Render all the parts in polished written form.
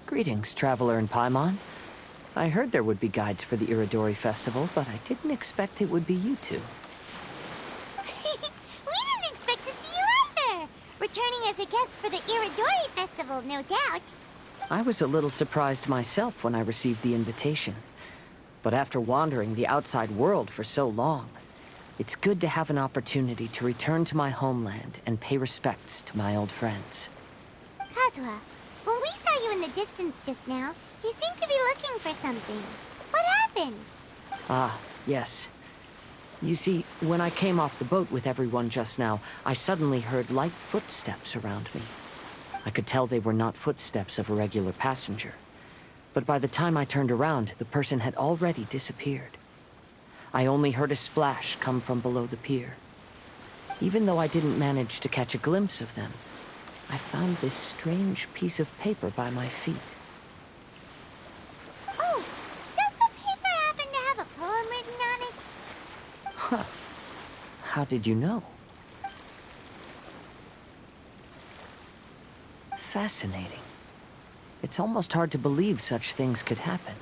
Greetings, traveler in Paimon. I heard there would be guides for the Irodori festival, but I didn't expect it would be you two. We didn't expect to see you either! Returning as a guest for the Irodori festival, no doubt. I was a little surprised myself when I received the invitation. But after wandering the outside world for so long, it's good to have an opportunity to return to my homeland and pay respects to my old friends. Kazuha, when we saw you in the distance just now, you seemed to be looking for something. What happened? Ah, yes. You see, when I came off the boat with everyone just now, I suddenly heard light footsteps around me. I could tell they were not footsteps of a regular passenger. But by the time I turned around, the person had already disappeared. I only heard a splash come from below the pier. Even though I didn't manage to catch a glimpse of them, I found this strange piece of paper by my feet. Oh, does the paper happen to have a poem written on it? Huh. How did you know? Fascinating. It's almost hard to believe such things could happen.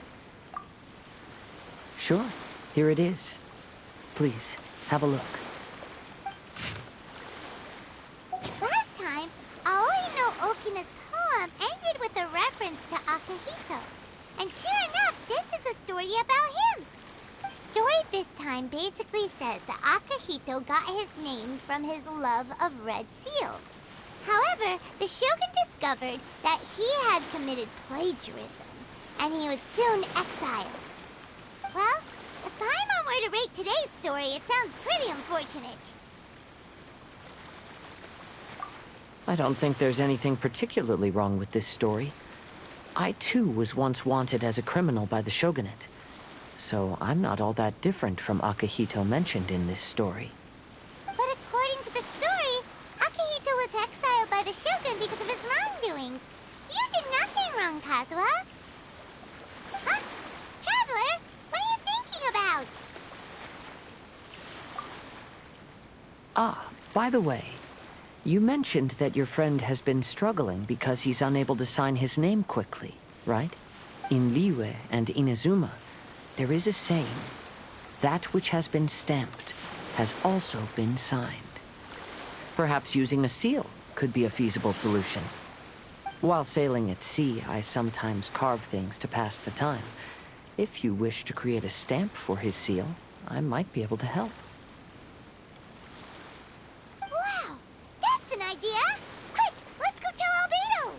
Sure, here it is. Please, have a look. Last time, Aoi no Okina's poem ended with a reference to Akihito. And sure enough, this is a story about him. The story this time basically says that Akihito got his name from his love of red seals. However, the shogun discovered that he had committed plagiarism, and he was soon exiled. Well, if Paimon were to rate today's story, it sounds pretty unfortunate. I don't think there's anything particularly wrong with this story. I too was once wanted as a criminal by the shogunate, so I'm not all that different from Akihito mentioned in this story. But according to the story, Akihito was exiled by the shogun because of his wrongdoings. You did nothing wrong, Kazuha. Huh? Traveler, what are you thinking about? Ah, by the way, you mentioned that your friend has been struggling because he's unable to sign his name quickly, right? In Liyue and Inazuma, there is a saying, that which has been stamped has also been signed. Perhaps using a seal could be a feasible solution. While sailing at sea, I sometimes carve things to pass the time. If you wish to create a stamp for his seal, I might be able to help. Wow, that's an idea! Quick, let's go tell albedo!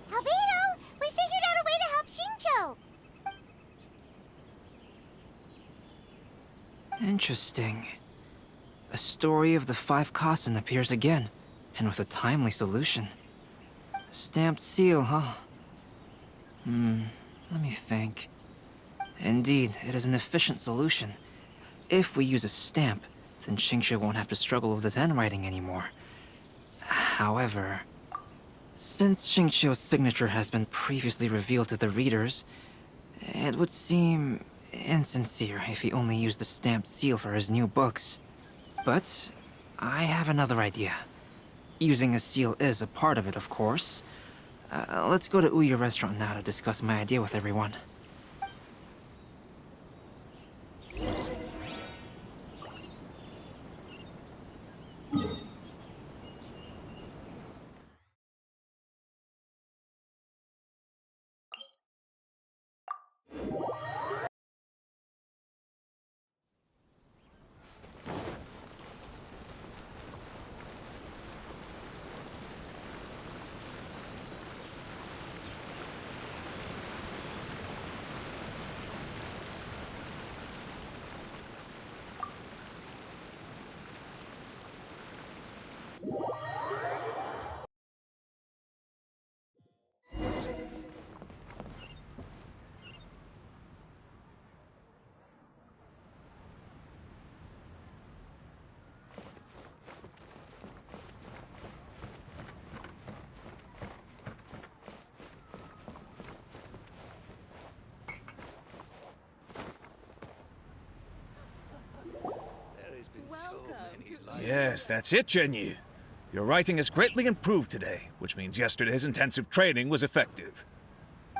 Albedo, we figured out a way to help xingchiu! Interesting. A story of the 5 Kasen appears again, and with a timely solution. A stamped seal, huh? Let me think. Indeed, it is an efficient solution. If we use a stamp, then xingchiu won't have to struggle with his handwriting anymore. However, since xingchiu's signature has been previously revealed to the readers, it would seem insincere if he only used the stamped seal for his new books. But I have another idea. Using a seal is a part of it, of course. Let's go to Ouya restaurant now to discuss my idea with everyone. Yes, that's it, Zhenyu. Your writing has greatly improved today, which means yesterday's intensive training was effective.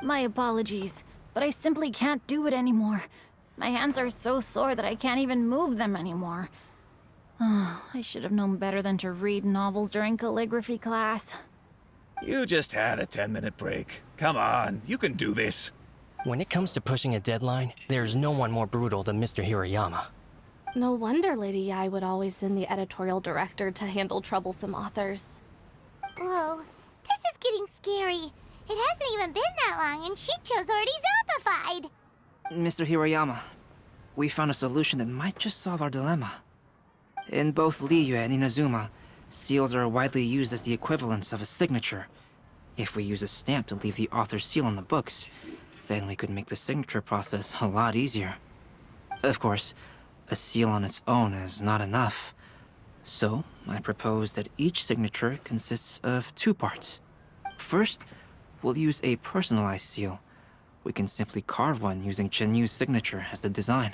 My apologies, but I simply can't do it anymore. My hands are so sore that I can't even move them anymore. I should have known better than to read novels during calligraphy class. You just had a 10-minute break. Come on, you can do this. When it comes to pushing a deadline, there's no one more brutal than Mr. Hirayama. No wonder Lady Yai would always send the editorial director to handle troublesome authors. Whoa, this is getting scary. It hasn't even been that long and Xingchiu's already zombified. Mr. Hirayama, we found a solution that might just solve our dilemma. In both Liyue and Inazuma, seals are widely used as the equivalents of a signature. If we use a stamp to leave the author's seal on the books, then we could make the signature process a lot easier. Of course, a seal on its own is not enough. So, I propose that each signature consists of two parts. First, we'll use a personalized seal. We can simply carve one using Chenyu's signature as the design.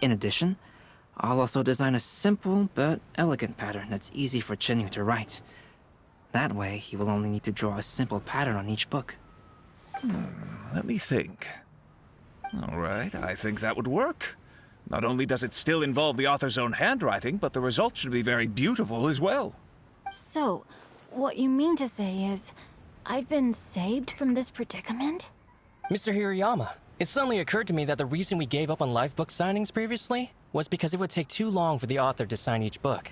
In addition, I'll also design a simple but elegant pattern that's easy for Chenyu to write. That way, he will only need to draw a simple pattern on each book. Let me think. All right, I think that would work. Not only does it still involve the author's own handwriting, but the result should be very beautiful as well. So, what you mean to say is, I've been saved from this predicament? Mr. Hirayama, it suddenly occurred to me that the reason we gave up on live book signings previously was because it would take too long for the author to sign each book.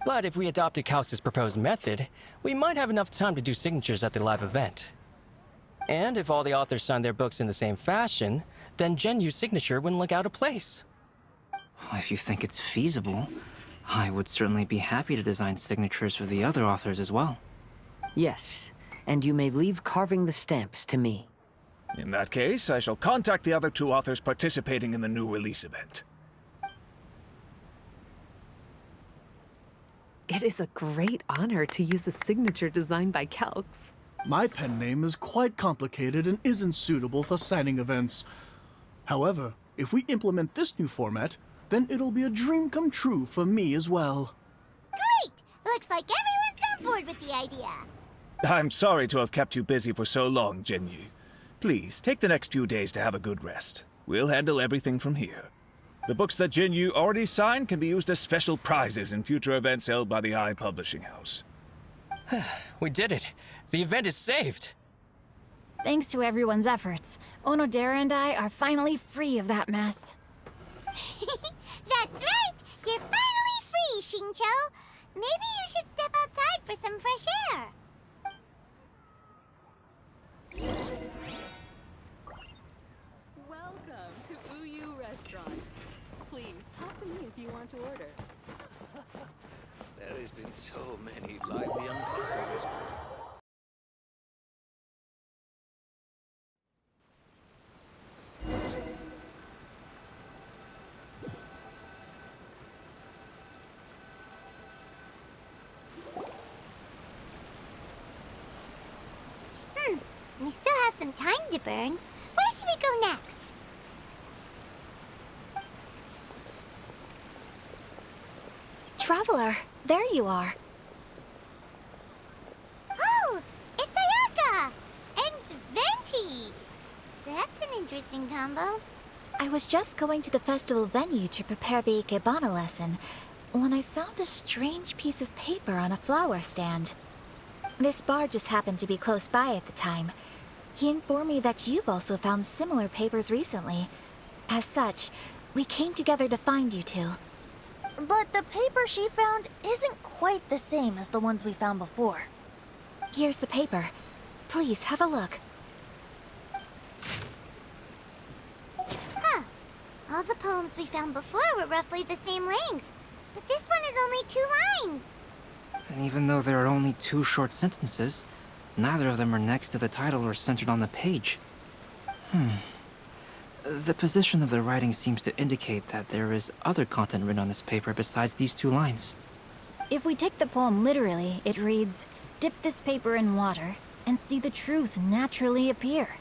But if we adopted Calx's proposed method, we might have enough time to do signatures at the live event. And if all the authors signed their books in the same fashion, then Genyu's signature wouldn't look out of place. If you think it's feasible, I would certainly be happy to design signatures for the other authors as well. Yes, and you may leave carving the stamps to me. In that case, I shall contact the other two authors participating in the new release event. It is a great honor to use a signature designed by Calx. My pen name is quite complicated and isn't suitable for signing events. However, if we implement this new format, then it'll be a dream come true for me as well. Great! Looks like everyone's on board with the idea. I'm sorry to have kept you busy for so long, Zhenyu. Please, take the next few days to have a good rest. We'll handle everything from here. The books that Zhenyu already signed can be used as special prizes in future events held by the Eye Publishing House. We did it! The event is saved! Thanks to everyone's efforts, Onodera and I are finally free of that mess. That's right! You're finally free, Xingqiu! Maybe you should step outside for some fresh air. Welcome to Ouya Restaurant. Please talk to me if you want to order. There has been so many lively young customers. We still have some time to burn. Where should we go next? traveler. There you are. Oh, it's Ayaka! And Venti! That's an interesting combo. I was just going to the festival venue to prepare the ikebana lesson when I found a strange piece of paper on a flower stand. This bard just happened to be close by at the time. He informed me that you've also found similar papers recently. As such, we came together to find you two. But the paper she found isn't quite the same as the ones we found before. Here's the paper. Please, have a look. Huh. All the poems we found before were roughly the same length. But this one is only 2 lines. And even though there are only 2 short sentences, neither of them are next to the title or centered on the page. The position of the writing seems to indicate that there is other content written on this paper besides these 2 lines. If we take the poem literally, it reads, "Dip this paper in water and see the truth naturally appear."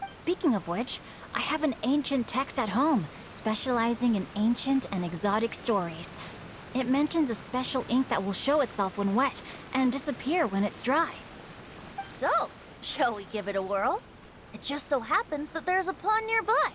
Speaking of which, I have an ancient text at home, specializing in ancient and exotic stories. It mentions a special ink that will show itself when wet and disappear when it's dry. So, shall we give it a whirl? It just so happens that there's a pond nearby.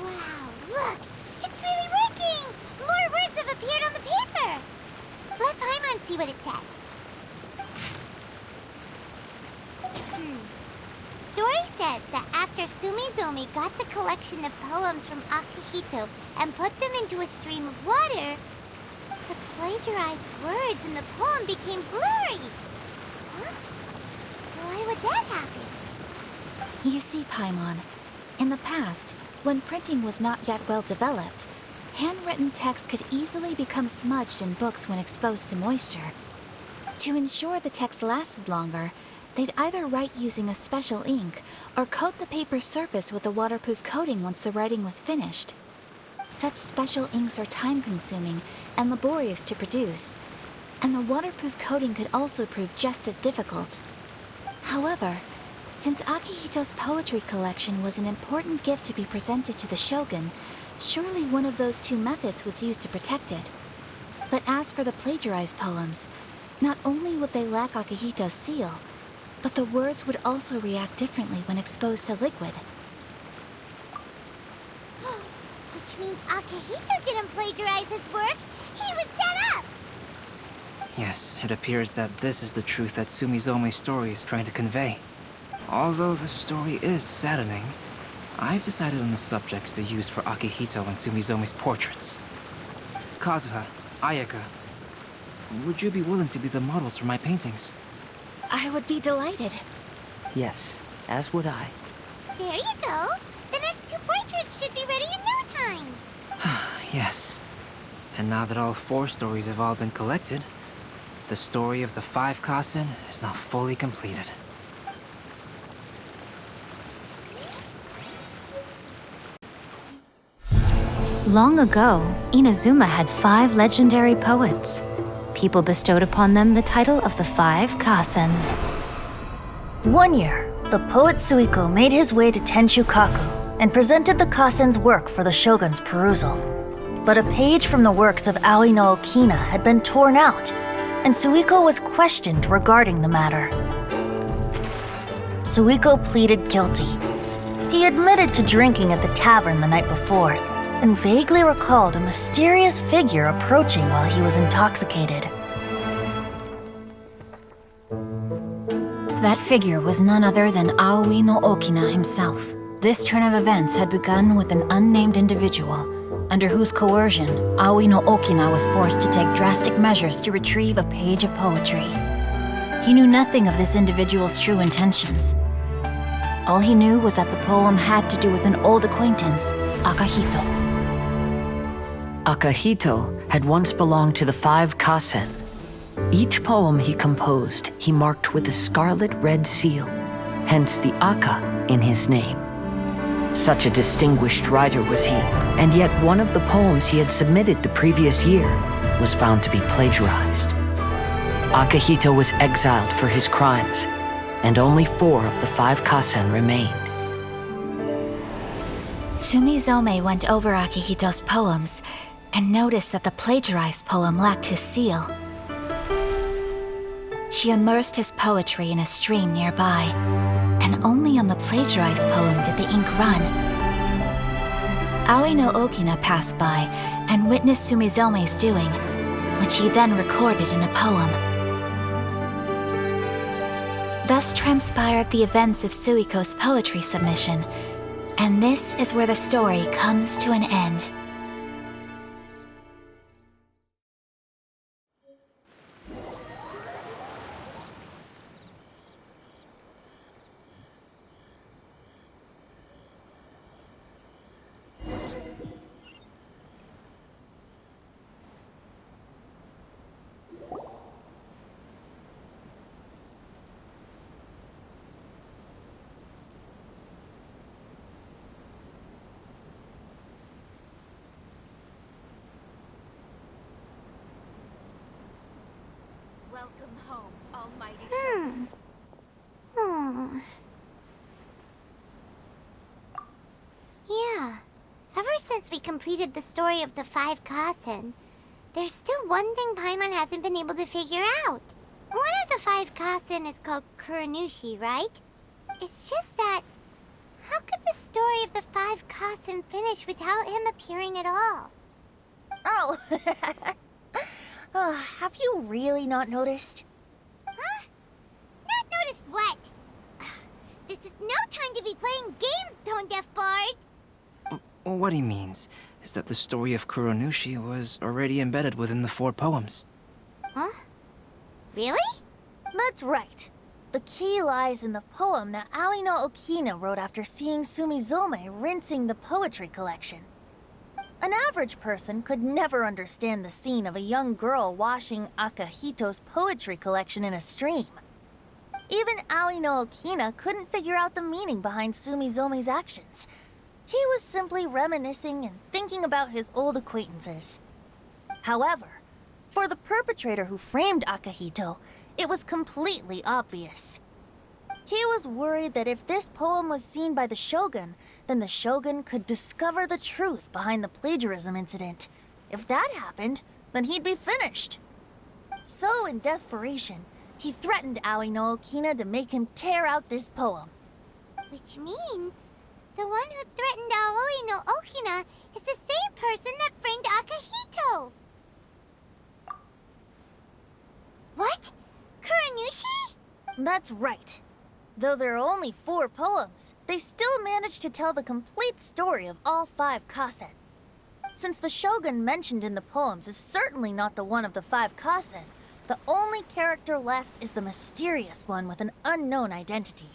Wow, look! It's really working! More words have appeared on the paper! Let Paimon see what it says. Story says that after Sumizomi got the collection of poems from Akihito and put them into a stream of water, the plagiarized words in the poem became blurry. Huh? Why would that happen? You see, Paimon, in the past, when printing was not yet well developed, handwritten text could easily become smudged in books when exposed to moisture. To ensure the text lasted longer, they'd either write using a special ink or coat the paper's surface with a waterproof coating once the writing was finished. Such special inks are time-consuming and laborious to produce, and the waterproof coating could also prove just as difficult. However, since Akihito's poetry collection was an important gift to be presented to the shogun, surely one of those 2 methods was used to protect it. But as for the plagiarized poems, not only would they lack Akihito's seal, but the words would also react differently when exposed to liquid. Which means Akihito didn't plagiarize his work. He was set up! Yes, it appears that this is the truth that Sumizomi's story is trying to convey. Although the story is saddening, I've decided on the subjects to use for Akihito and Sumizomi's portraits. Kazuha, Ayaka, would you be willing to be the models for my paintings? I would be delighted. Yes, as would I. There you go. The next 2 portraits should be ready in no time. Yes. And now that all 4 stories have all been collected, the story of the 5 Kasen is now fully completed. Long ago, Inazuma had 5 legendary poets. People bestowed upon them the title of the 5 Kasen. One year, the poet Suiko made his way to Tenshukaku and presented the Kasen's work for the shogun's perusal. But a page from the works of Aoi no Okina had been torn out, and Suiko was questioned regarding the matter. Suiko pleaded guilty. He admitted to drinking at the tavern the night before, and vaguely recalled a mysterious figure approaching while he was intoxicated. That figure was none other than Aoi no Okina himself. This turn of events had begun with an unnamed individual, under whose coercion, Aoi no Okina was forced to take drastic measures to retrieve a page of poetry. He knew nothing of this individual's true intentions. All he knew was that the poem had to do with an old acquaintance, Akihito. Akihito had once belonged to the 5 kasen. Each poem he composed, he marked with a scarlet red seal, hence the Aka in his name. Such a distinguished writer was he, and yet one of the poems he had submitted the previous year was found to be plagiarized. Akihito was exiled for his crimes, and only 4 of the 5 kasen remained. Sumizome went over Akihito's poems and noticed that the plagiarized poem lacked his seal. She immersed his poetry in a stream nearby, and only on the plagiarized poem did the ink run. Aoi no Okina passed by and witnessed Sumizome's doing, which he then recorded in a poem. Thus transpired the events of Suiko's poetry submission, and this is where the story comes to an end. Welcome home, almighty. Yeah. Ever since we completed the story of the 5 kasen, there's still one thing Paimon hasn't been able to figure out. One of the 5 kasen is called Kuronushi, right? It's just that, how could the story of the 5 kasen finish without him appearing at all? Oh, have you really not noticed? Huh? Not noticed what? This is no time to be playing games, Tone Deaf Bard! What he means is that the story of Kuronushi was already embedded within the 4 poems. Huh? Really? That's right. The key lies in the poem that Aoi no Okina wrote after seeing Sumizome rinsing the poetry collection. An average person could never understand the scene of a young girl washing Akihito's poetry collection in a stream. Even Aoi no Okina couldn't figure out the meaning behind Sumizome's actions. He was simply reminiscing and thinking about his old acquaintances. However, for the perpetrator who framed Akihito, it was completely obvious. He was worried that if this poem was seen by the Shogun, then the Shogun could discover the truth behind the plagiarism incident. If that happened, then he'd be finished. So, in desperation, he threatened Aoi no Okina to make him tear out this poem. Which means, the one who threatened Aoi no Okina is the same person that framed Akihito! What? Kuronushi? That's right. Though there are only 4 poems, they still managed to tell the complete story of all 5 kasen. Since the Shogun mentioned in the poems is certainly not the one of the 5 kasen, the only character left is the mysterious one with an unknown identity.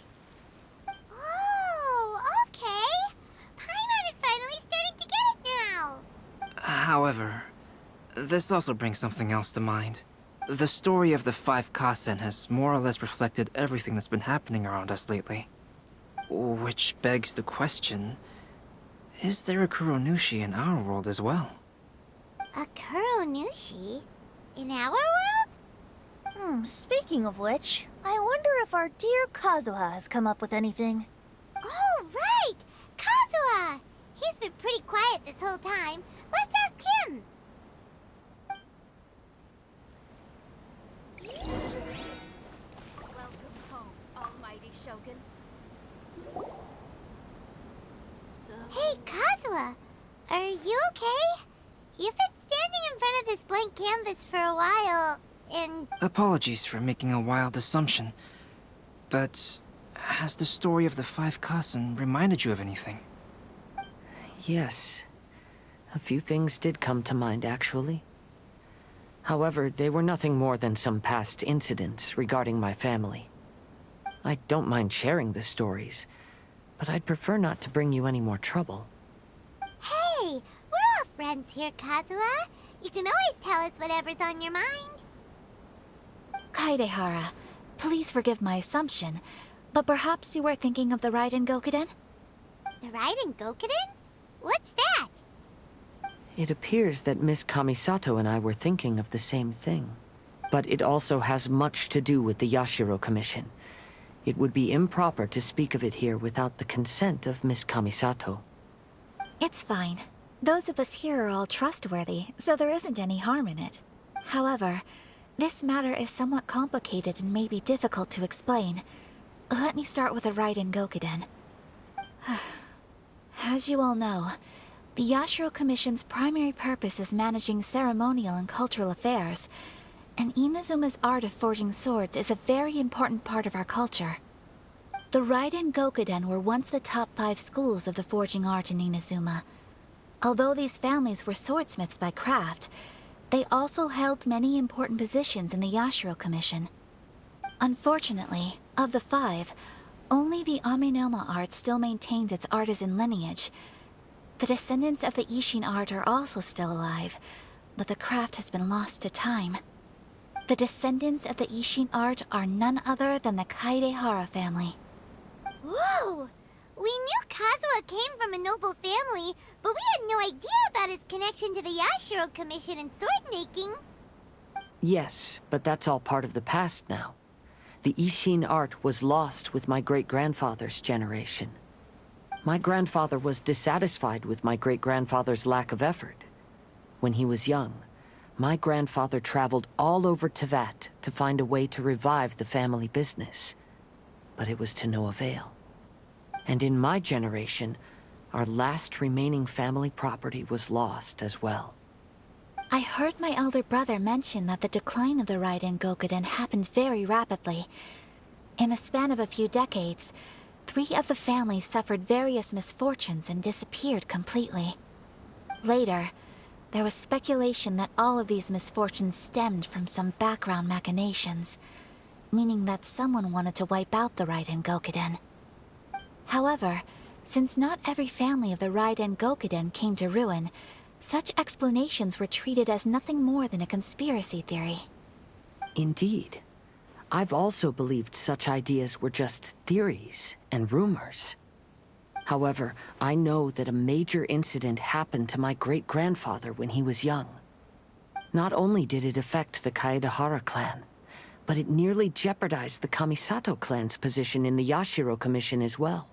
Oh, okay. Paimon is finally starting to get it now. However, this also brings something else to mind. The story of the 5 kasen has more or less reflected everything that's been happening around us lately. Which begs the question, is there a Kuronushi in our world as well? A Kuronushi? In our world? Speaking of which, I wonder if our dear Kazuha has come up with anything. Oh, right! Kazuha! He's been pretty quiet this whole time. Let's ask him! Welcome home, almighty Shogun. Hey, Kazuha! Are you okay? You've been standing in front of this blank canvas for a while, and... Apologies for making a wild assumption, but has the story of the 5 kasen reminded you of anything? Yes. A few things did come to mind, actually. However, they were nothing more than some past incidents regarding my family. I don't mind sharing the stories, but I'd prefer not to bring you any more trouble. Hey! We're all friends here, Kazuha. You can always tell us whatever's on your mind. Kaidehara, please forgive my assumption, but perhaps you were thinking of the Raiden Gokuden? The Raiden Gokuden? What's that? It appears that Miss Kamisato and I were thinking of the same thing. But it also has much to do with the Yashiro Commission. It would be improper to speak of it here without the consent of Miss Kamisato. It's fine. Those of us here are all trustworthy, so there isn't any harm in it. However, this matter is somewhat complicated and may be difficult to explain. Let me start with the Raiden Gokuden. As you all know, the Yashiro Commission's primary purpose is managing ceremonial and cultural affairs, and Inazuma's art of forging swords is a very important part of our culture. The Raiden Gokuden were once the top 5 schools of the forging art in Inazuma. Although these families were swordsmiths by craft, they also held many important positions in the Yashiro Commission. Unfortunately, of the 5, only the Amenoma art still maintains its artisan lineage. The descendants of the Ishin art are also still alive, but the craft has been lost to time. The descendants of the Ishin art are none other than the Kaidehara family. Whoa! We knew Kazuha came from a noble family, but we had no idea about his connection to the Yashiro Commission and sword making. Yes, but that's all part of the past now. The Ishin art was lost with my great-grandfather's generation. My grandfather was dissatisfied with my great-grandfather's lack of effort. When he was young, my grandfather traveled all over Tevat to find a way to revive the family business. But it was to no avail. And in my generation, our last remaining family property was lost as well. I heard my elder brother mention that the decline of the Raiden Gokuden happened very rapidly. In the span of a few decades, 3 of the families suffered various misfortunes and disappeared completely. Later, there was speculation that all of these misfortunes stemmed from some background machinations, meaning that someone wanted to wipe out the Raiden Gokuden. However, since not every family of the Raiden Gokuden came to ruin, such explanations were treated as nothing more than a conspiracy theory. Indeed. I've also believed such ideas were just theories and rumors. However, I know that a major incident happened to my great-grandfather when he was young. Not only did it affect the Kaedehara clan, but it nearly jeopardized the Kamisato clan's position in the Yashiro Commission as well.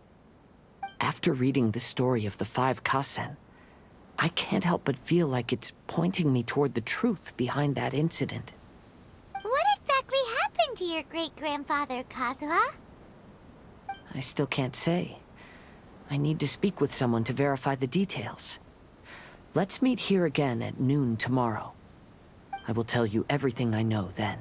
After reading the story of the 5 Kasen, I can't help but feel like it's pointing me toward the truth behind that incident. What exactly happened to your great-grandfather, Kazuha? I still can't say. I need to speak with someone to verify the details. Let's meet here again at noon tomorrow. I will tell you everything I know then.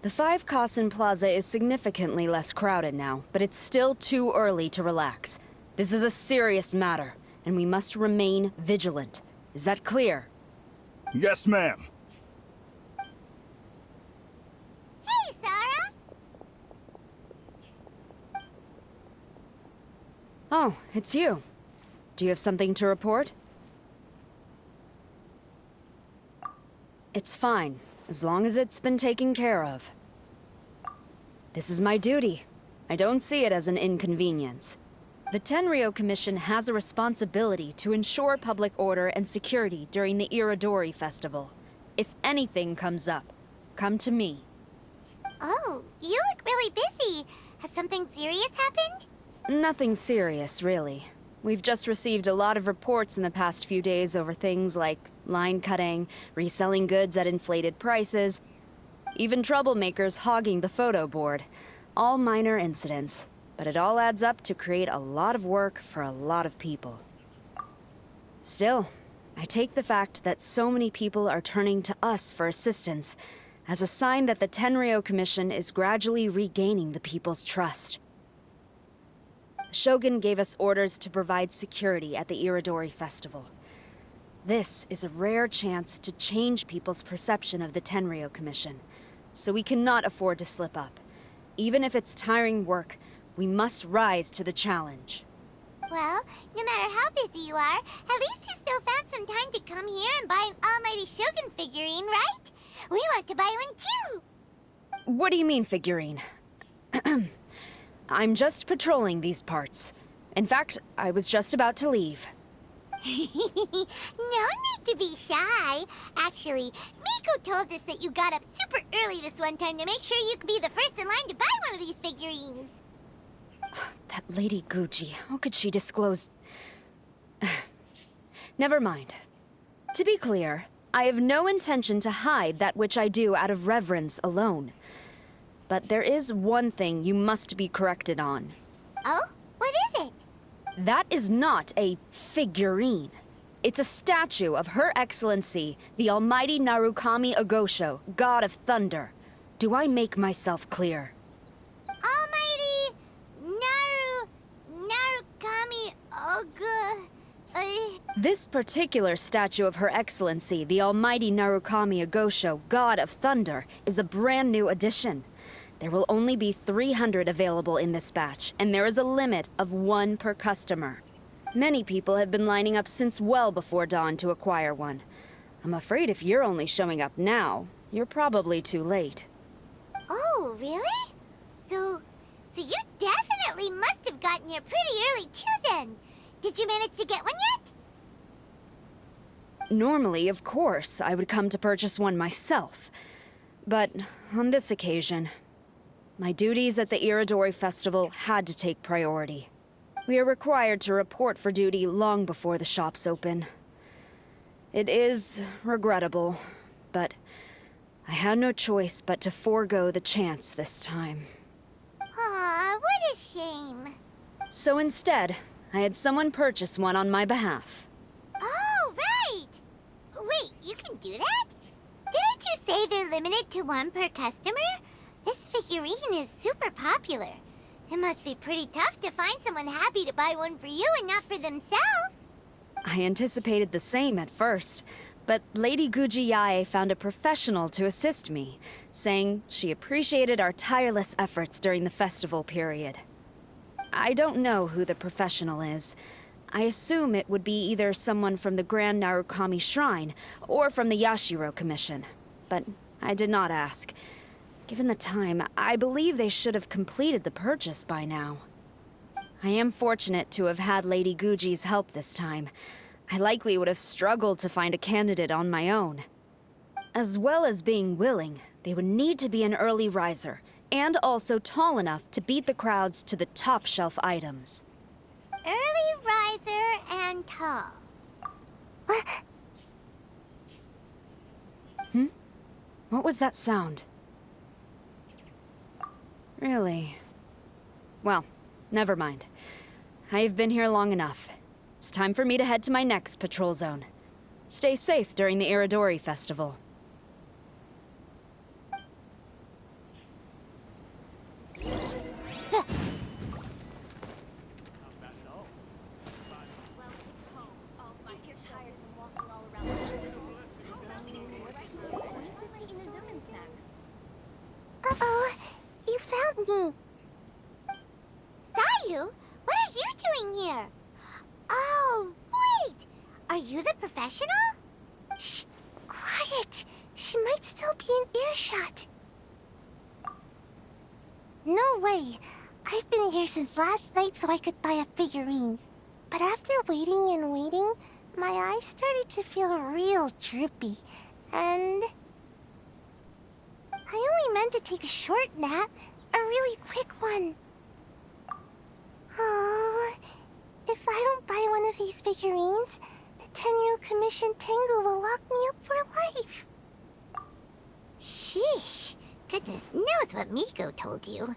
The 5 Kasen Plaza is significantly less crowded now, but it's still too early to relax. This is a serious matter, and we must remain vigilant. Is that clear? Yes, ma'am. Hey, Sara! Oh, it's you. Do you have something to report? It's fine, as long as it's been taken care of. This is my duty. I don't see it as an inconvenience. The Tenryo Commission has a responsibility to ensure public order and security during the Irodori Festival. If anything comes up, come to me. Oh, you look really busy. Has something serious happened? Nothing serious, really. We've just received a lot of reports in the past few days over things like line cutting, reselling goods at inflated prices, even troublemakers hogging the photo board. All minor incidents, but it all adds up to create a lot of work for a lot of people. Still, I take the fact that so many people are turning to us for assistance as a sign that the Tenryou Commission is gradually regaining the people's trust. The Shogun gave us orders to provide security at the Irodori Festival. This is a rare chance to change people's perception of the Tenryou Commission, so we cannot afford to slip up. Even if it's tiring work, we must rise to the challenge. Well, no matter how busy you are, at least you still found some time to come here and buy an almighty Shogun figurine, right? We want to buy one too! What do you mean, figurine? I'm just patrolling these parts. In fact, I was just about to leave. No need to be shy. Actually, Miko told us that you got up super early this one time to make sure you could be the first in line to buy one of these figurines. That Lady Gucci, how could she disclose... Never mind. To be clear, I have no intention to hide that which I do out of reverence alone. But there is one thing you must be corrected on. Oh? What is it? That is not a figurine. It's a statue of Her Excellency, the Almighty Narukami Agosho, God of Thunder. Do I make myself clear? Almighty Narukami Oga... This particular statue of Her Excellency, the Almighty Narukami Agosho, God of Thunder, is a brand new addition. There will only be 300 available in this batch, and there is a limit of 1 per customer. Many people have been lining up since well before dawn to acquire one. I'm afraid if you're only showing up now, you're probably too late. Oh, really? So you definitely must have gotten here pretty early too then. Did you manage to get one yet? Normally, of course, I would come to purchase one myself. But on this occasion, my duties at the Irodori Festival had to take priority. We are required to report for duty long before the shops open. It is regrettable, but I had no choice but to forego the chance this time. Aw, what a shame. So instead, I had someone purchase one on my behalf. Oh, right! Wait, you can do that? Didn't you say they're limited to 1 per customer? This figurine is super popular. It must be pretty tough to find someone happy to buy one for you and not for themselves. I anticipated the same at first, but Lady Gujiyae found a professional to assist me, saying she appreciated our tireless efforts during the festival period. I don't know who the professional is. I assume it would be either someone from the Grand Narukami Shrine or from the Yashiro Commission, but I did not ask. Given the time, I believe they should have completed the purchase by now. I am fortunate to have had Lady Guji's help this time. I likely would have struggled to find a candidate on my own. As well as being willing, they would need to be an early riser, and also tall enough to beat the crowds to the top shelf items. Early riser and tall. What was that sound? Really? Well, never mind. I've been here long enough. It's time for me to head to my next patrol zone. Stay safe during the Irodori Festival. Uh-oh, you found me. Sayu, what are you doing here? Oh, wait! Are you the professional? Shh, quiet. She might still be in earshot. No way. I've been here since last night so I could buy a figurine. But after waiting and waiting, my eyes started to feel real droopy. And... I only meant to take a short nap. A really quick one. Oh, if I don't buy one of these figurines, the 10-Ryo Commission Tengu will lock me up for life. Sheesh. Goodness knows what Miko told you.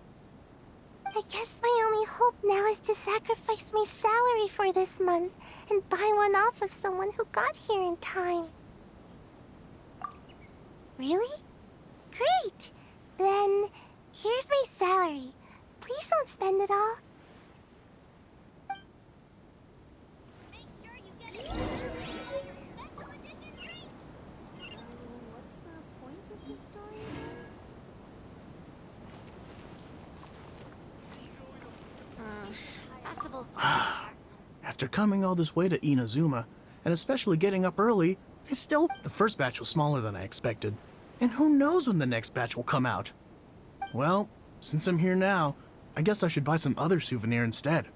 I guess my only hope now is to sacrifice my salary for this month and buy one off of someone who got here in time. Really? Great! Then, here's my salary. Please don't spend it all. Make sure you get it. Special edition drinks! So, what's the point of the story again? Festivals. After coming all this way to Inazuma, and especially getting up early, the first batch was smaller than I expected. And who knows when the next batch will come out? Well, since I'm here now, I guess I should buy some other souvenir instead.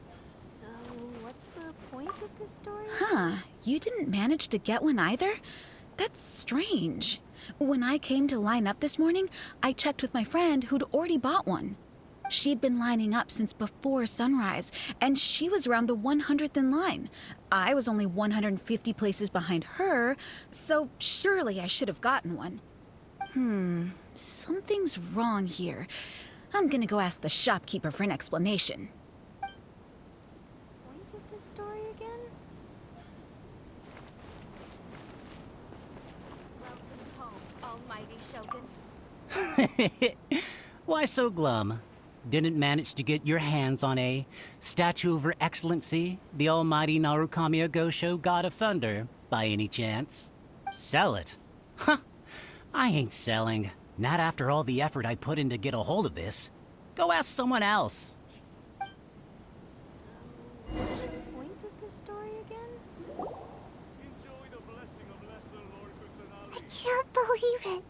So, what's the point of the story? Huh, you didn't manage to get one either? That's strange. When I came to line up this morning, I checked with my friend who'd already bought one. She'd been lining up since before sunrise, and she was around the 100th in line. I was only 150 places behind her, so surely I should have gotten one. Something's wrong here. I'm gonna go ask the shopkeeper for an explanation. Point of the story again? Welcome home, almighty Shogun. Why so glum? Didn't manage to get your hands on a statue of Her Excellency, the almighty Narukami Agosho, God of Thunder, by any chance? Sell it? Huh. I ain't selling. Not after all the effort I put in to get a hold of this. Go ask someone else. Point of the story again? I can't believe it.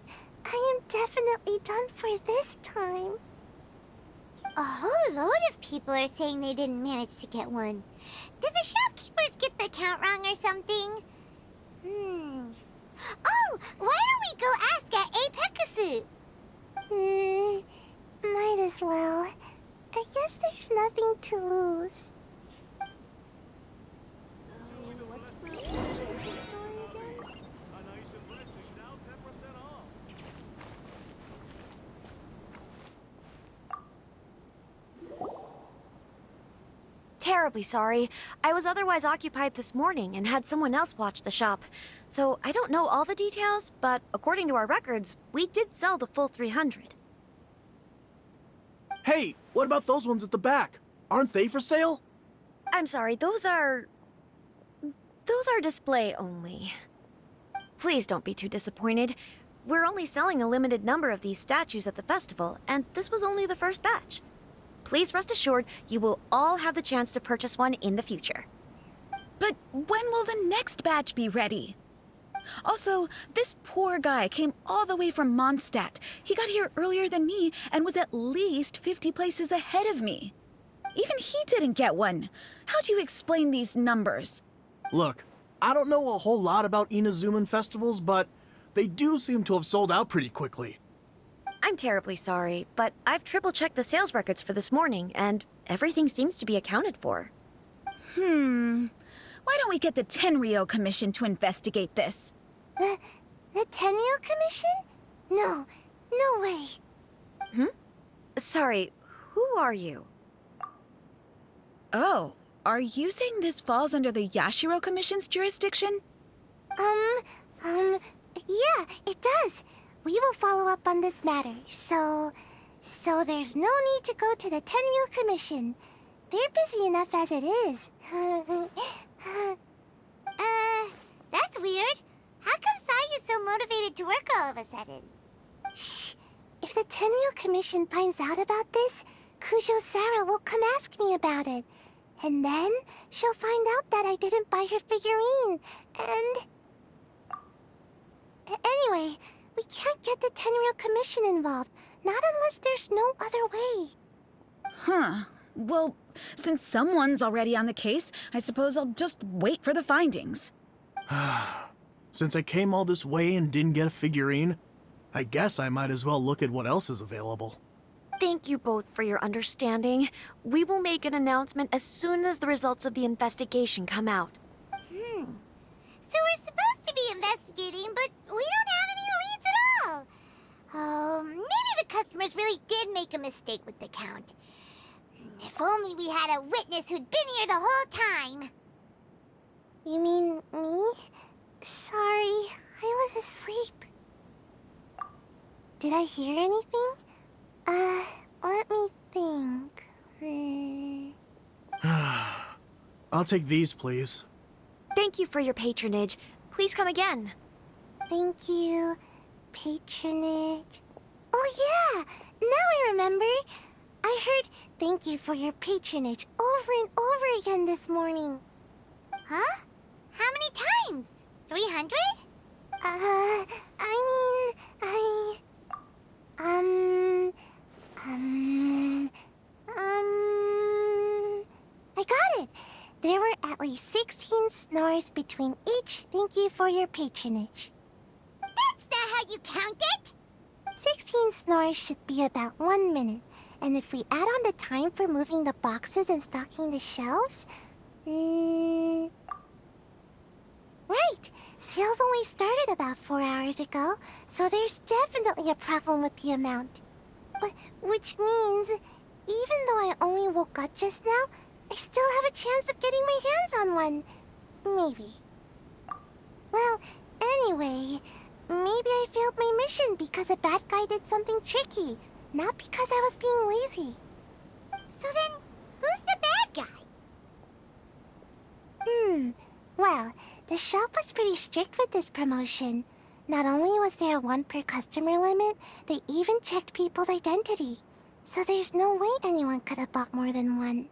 I am definitely done for this time. A whole load of people are saying they didn't manage to get one. Did the shopkeepers get the count wrong or something? Oh, why don't we go ask at Apekasu? Might as well. I guess there's nothing to lose. So, what's the point of the story again? Terribly sorry. I was otherwise occupied this morning and had someone else watch the shop. So I don't know all the details, but according to our records, we did sell the full 300. Hey, what about those ones at the back? Aren't they for sale? I'm sorry, those are display only. Please don't be too disappointed. We're only selling a limited number of these statues at the festival, and this was only the first batch. Please rest assured, you will all have the chance to purchase one in the future. But when will the next batch be ready? Also, this poor guy came all the way from Mondstadt. He got here earlier than me and was at least 50 places ahead of me. Even he didn't get one. How do you explain these numbers? Look, I don't know a whole lot about Inazuman festivals, but they do seem to have sold out pretty quickly. I'm terribly sorry, but I've triple-checked the sales records for this morning, and everything seems to be accounted for. Why don't we get the Tenryo Commission to investigate this? The Tenryo Commission? No way. Sorry, who are you? Oh, are you saying this falls under the Yashiro Commission's jurisdiction? Yeah, it does. We will follow up on this matter, so there's no need to go to the Tenryo Commission. They're busy enough as it is. That's weird. How come Sayu's so motivated to work all of a sudden? Shh. If the Tenryo Commission finds out about this, Kujo Sara will come ask me about it. And then she'll find out that I didn't buy her figurine, and... Anyway, we can't get the Tenryo Commission involved, not unless there's no other way. Huh. Well, since someone's already on the case, I suppose I'll just wait for the findings. Since I came all this way and didn't get a figurine, I guess I might as well look at what else is available. Thank you both for your understanding. We will make an announcement as soon as the results of the investigation come out. So we're supposed to be investigating, but we don't have any leads at all. Oh, maybe the customers really did make a mistake with the count. If only we had a witness who'd been here the whole time. You mean me? Sorry, I was asleep. Did I hear anything? Let me think. I'll take these, please. Thank you for your patronage. Please come again. Thank you. Patronage. Oh yeah, now I remember. I heard thank you for your patronage over and over again this morning. Huh? How many times? 300? I got it. There were at least 16 snores between each thank you for your patronage. That's not how you count it! 16 snores should be about 1 minute. And if we add on the time for moving the boxes and stocking the shelves... Right! Sales only started about 4 hours ago, so there's definitely a problem with the amount. Which means, even though I only woke up just now, I still have a chance of getting my hands on one. Maybe. Well, anyway, maybe I failed my mission because a bad guy did something tricky, not because I was being lazy. So then, who's the bad guy? Well, the shop was pretty strict with this promotion. Not only was there a 1 per customer limit, they even checked people's identity. So there's no way anyone could have bought more than one.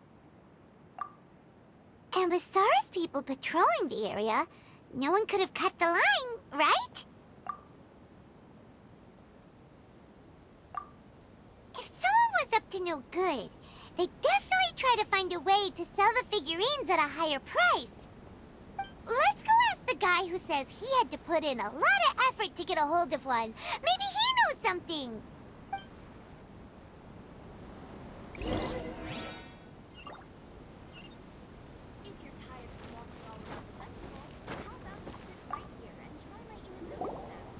And with Sara's people patrolling the area, no one could have cut the line, right? If someone was up to no good, they'd definitely try to find a way to sell the figurines at a higher price. Let's go ask the guy who says he had to put in a lot of effort to get a hold of one. Maybe he knows something. If you're tired of walking all around the festival, how about you sit right here and try my Inazuma snacks?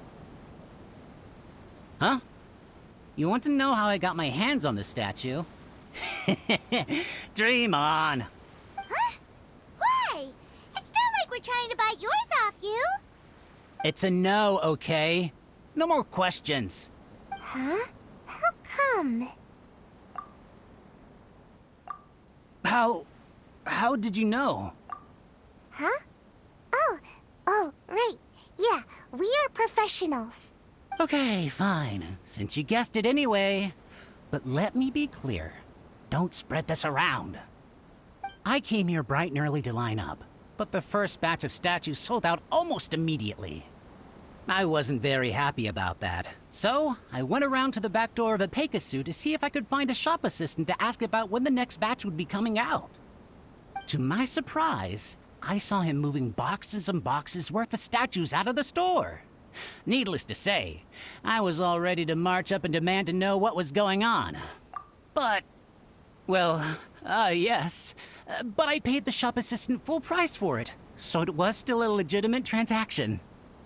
Huh? You want to know how I got my hands on the statue? Dream on! Huh? Why? It's not like we're trying to buy yours off you. It's a no, okay? No more questions. Huh? How come? How did you know? Huh? Oh, right. Yeah, we are professionals. Okay, fine. Since you guessed it anyway. But let me be clear. Don't spread this around. I came here bright and early to line up, but the first batch of statues sold out almost immediately. I wasn't very happy about that, so I went around to the back door of a Pegasus to see if I could find a shop assistant to ask about when the next batch would be coming out. To my surprise, I saw him moving boxes and boxes worth of statues out of the store. Needless to say, I was all ready to march up and demand to know what was going on. But, well, yes, but I paid the shop assistant full price for it, so it was still a legitimate transaction.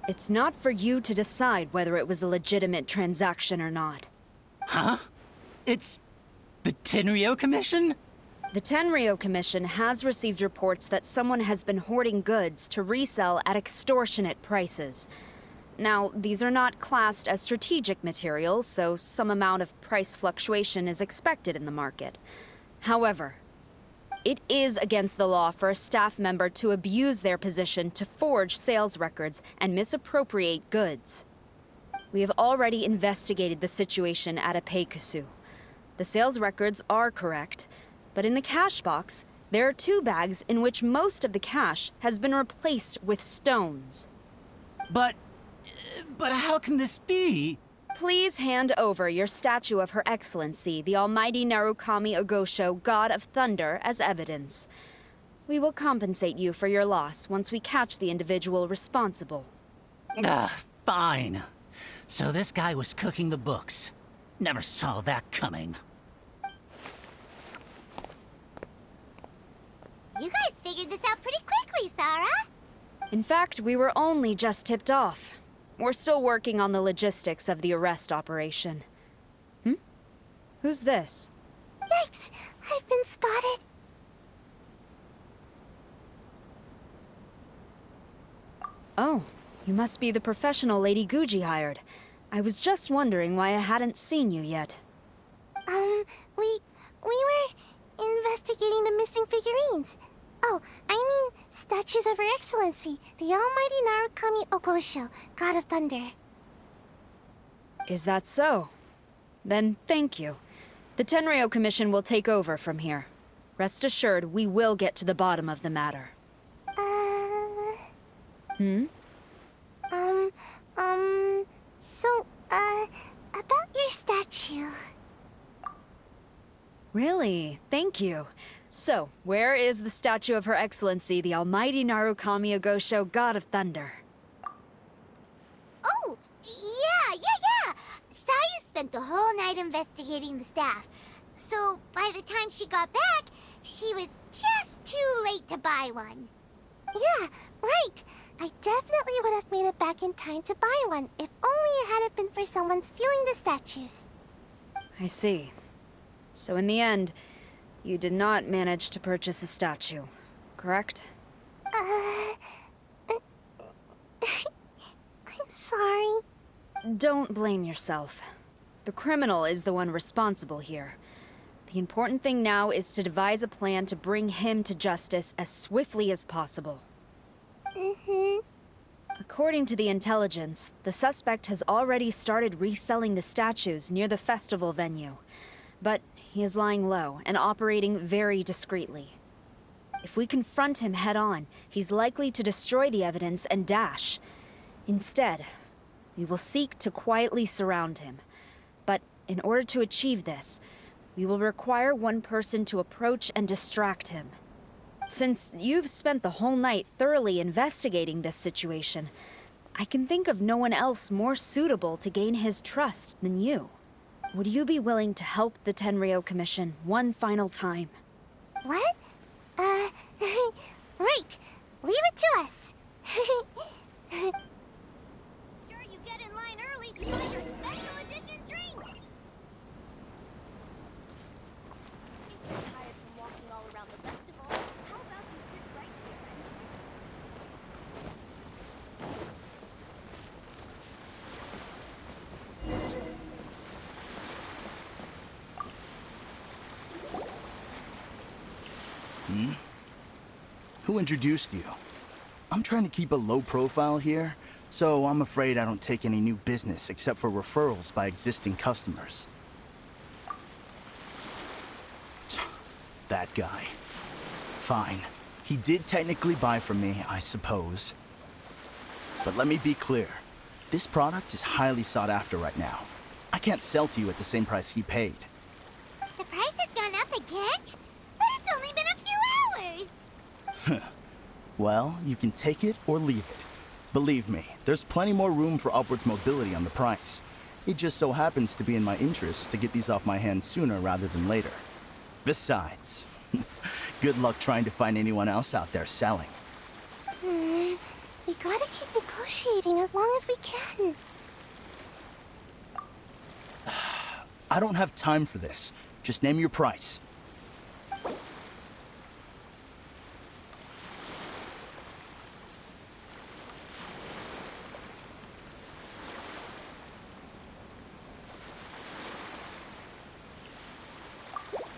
It's not for you to decide whether it was a legitimate transaction or not. Huh? It's the Tenryo Commission? The Tenryo Commission has received reports that someone has been hoarding goods to resell at extortionate prices. Now, these are not classed as strategic materials, so some amount of price fluctuation is expected in the market. However, it is against the law for a staff member to abuse their position to forge sales records and misappropriate goods. We have already investigated the situation at a Pegasus. The sales records are correct, but in the cash box, there are 2 bags in which most of the cash has been replaced with stones. But how can this be? Please hand over your statue of Her Excellency, the Almighty Narukami Ogosho, God of Thunder, as evidence. We will compensate you for your loss once we catch the individual responsible. Fine. So this guy was cooking the books. Never saw that coming. You guys figured this out pretty quickly, Sara. In fact, we were only just tipped off. We're still working on the logistics of the arrest operation. Who's this? Yikes! I've been spotted. Oh, you must be the professional Lady Guji hired. I was just wondering why I hadn't seen you yet. We were investigating the missing figurines. Oh, I mean, statues of Her Excellency, the Almighty Narukami Okosho, God of Thunder. Is that so? Then thank you. The Tenryo Commission will take over from here. Rest assured, we will get to the bottom of the matter. About your statue. Really? Thank you. So, where is the statue of Her Excellency, the Almighty Narukami Ogosho, God of Thunder? Oh, yeah. Sayu spent the whole night investigating the staff. So, by the time she got back, she was just too late to buy one. Yeah, right. I definitely would have made it back in time to buy one, if only it hadn't been for someone stealing the statues. I see. So in the end, you did not manage to purchase a statue, correct? I'm sorry. Don't blame yourself. The criminal is the one responsible here. The important thing now is to devise a plan to bring him to justice as swiftly as possible. According to the intelligence, the suspect has already started reselling the statues near the festival venue. But he is lying low and operating very discreetly. If we confront him head-on, he's likely to destroy the evidence and dash. Instead, we will seek to quietly surround him. But in order to achieve this, we will require one person to approach and distract him. Since you've spent the whole night thoroughly investigating this situation, I can think of no one else more suitable to gain his trust than you. Would you be willing to help the Tenryo Commission one final time? What? Right. Leave it to us. Sure you get in line early to buy your special edition drinks. If you're tired from walking all around the festival, how about you sit right here and Who introduced you? I'm trying to keep a low profile here, so I'm afraid I don't take any new business except for referrals by existing customers. That guy. Fine. He did technically buy from me, I suppose. But let me be clear. This product is highly sought after right now. I can't sell to you at the same price he paid. The price has gone up again? But it's only been a few hours. Well, you can take it or leave it. Believe me, there's plenty more room for upwards mobility on the price. It just so happens to be in my interest to get these off my hands sooner rather than later. Besides, good luck trying to find anyone else out there selling. We gotta keep negotiating as long as we can. I don't have time for this. Just name your price.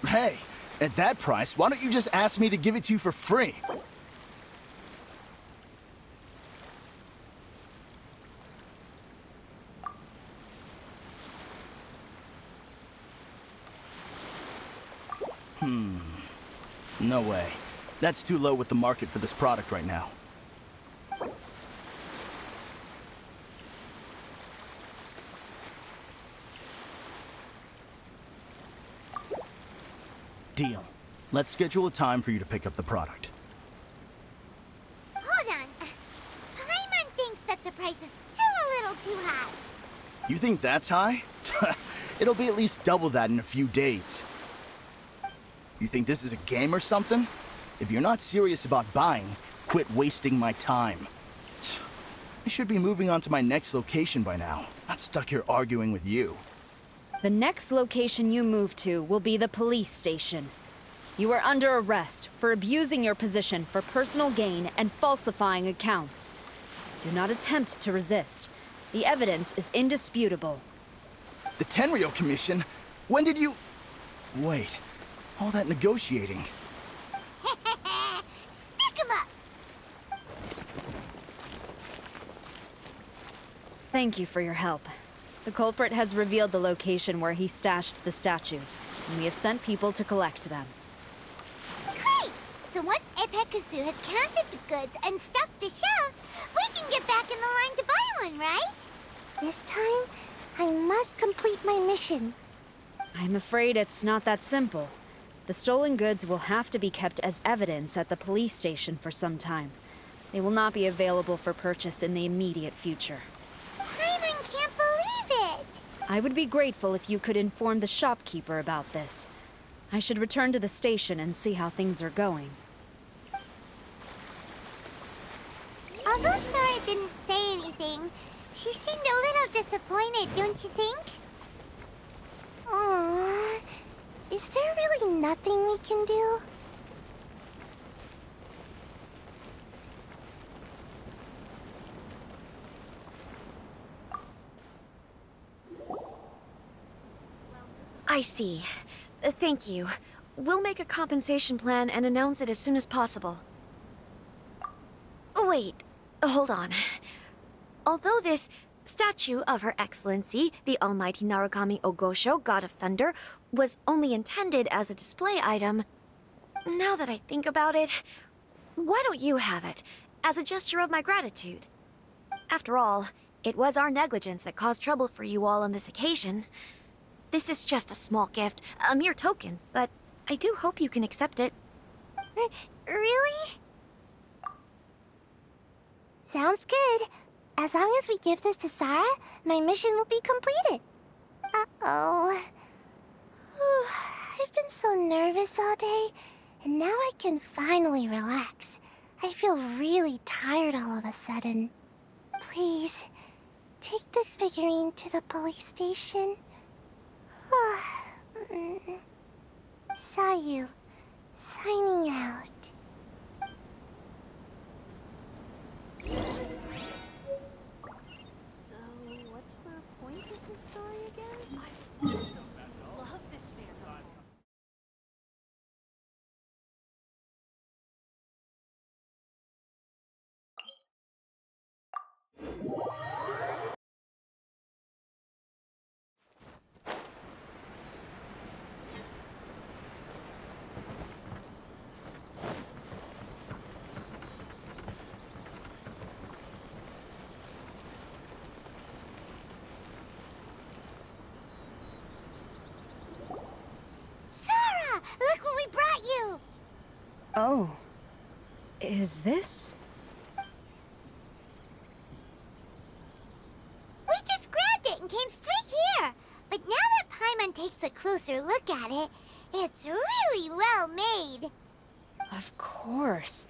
Hey, at that price, why don't you just ask me to give it to you for free? No way. That's too low with the market for this product right now. Deal. Let's schedule a time for you to pick up the product. Hold on. Paimon thinks that the price is You think that's high? It'll be at least double that in a few days. You think this is a game or something? If you're not serious about buying, quit wasting my time. I should be moving on to my next location by now, not stuck here arguing with you. The next location you move to will be the police station. You are under arrest for abusing your position for personal gain and falsifying accounts. Do not attempt to resist. The evidence is indisputable. The Tenryou Commission? When did you... Wait, all that negotiating. Stick 'em up! Thank you for your help. The culprit has revealed the location where he stashed the statues, and we have sent people to collect them. Great! So once Epekazu has counted the goods and stocked the shelves, we can get back in the line to buy one, right? This time, I must complete my mission. I'm afraid it's not that simple. The stolen goods will have to be kept as evidence at the police station for some time. They will not be available for purchase in the immediate future. Paimon can't believe it! I would be grateful if you could inform the shopkeeper about this. I should return to the station and see how things are going. Although Sara didn't say anything, she seemed a little disappointed, don't you think? Aww. Is there really nothing we can do? I see. Thank you. We'll make a compensation plan and announce it as soon as possible. Wait, hold on. Although this statue of Her Excellency, the Almighty Narukami Ogosho, God of Thunder, was only intended as a display item, now that I think about it, why don't you have it, as a gesture of my gratitude? After all, it was our negligence that caused trouble for you all on this occasion. This is just a small gift, a mere token, but I do hope you can accept it. Really? Sounds good. As long as we give this to Sara, my mission will be completed. Uh-oh. I've been so nervous all day, and now I can finally relax. I feel really tired all of a sudden. Please, take this figurine to the police station. Sayu, signing out. So, what's the point of this story again? I just love this fandom. Sara, look what we brought you! Oh. Is this? We just grabbed it and came straight here. But now that Paimon takes a closer look at it, it's really well made. Of course.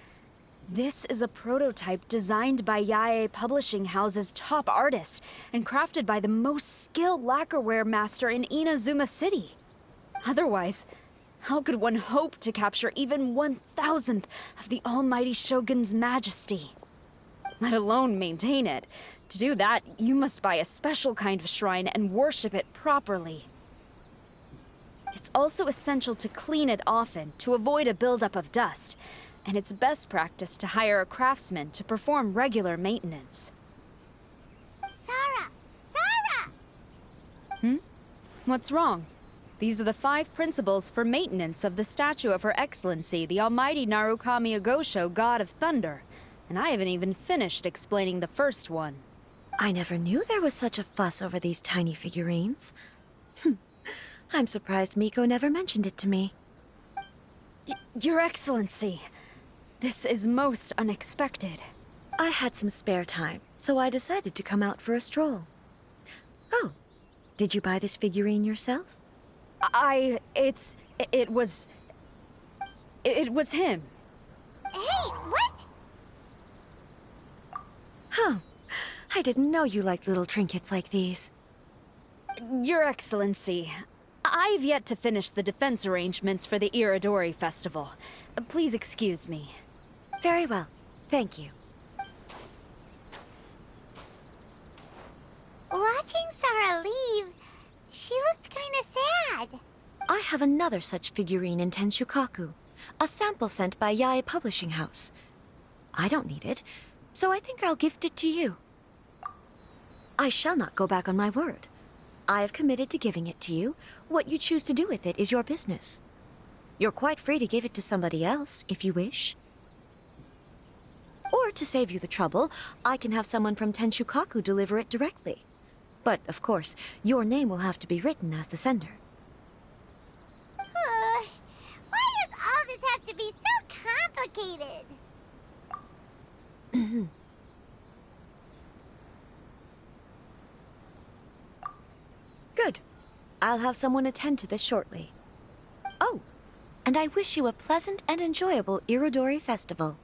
This is a prototype designed by Yae Publishing House's top artist and crafted by the most skilled lacquerware master in Inazuma City. Otherwise, how could one hope to capture even 1,000th of the almighty Shogun's majesty? Let alone maintain it. To do that, you must buy a special kind of shrine and worship it properly. It's also essential to clean it often to avoid a buildup of dust, and it's best practice to hire a craftsman to perform regular maintenance. Sara! Sara! What's wrong? These are the 5 principles for maintenance of the statue of Her Excellency, the Almighty Narukami Ogosho, God of Thunder. And I haven't even finished explaining the first one. I never knew there was such a fuss over these tiny figurines. I'm surprised Miko never mentioned it to me. Your Excellency, this is most unexpected. I had some spare time, so I decided to come out for a stroll. Oh, did you buy this figurine yourself? It was him. Hey, what? Huh. I didn't know you liked little trinkets like these. Your Excellency, I've yet to finish the defense arrangements for the Irodori festival. Please excuse me. Very well. Thank you. Watching Sara leave, she looked kinda sad. I have another such figurine in Tenshukaku, a sample sent by Yae Publishing House. I don't need it, so I think I'll gift it to you. I shall not go back on my word. I have committed to giving it to you. What you choose to do with it is your business. You're quite free to give it to somebody else, if you wish. Or to save you the trouble, I can have someone from Tenshukaku deliver it directly. But, of course, your name will have to be written as the sender. Why does all this have to be so complicated? Good. I'll have someone attend to this shortly. Oh, and I wish you a pleasant and enjoyable Irodori festival.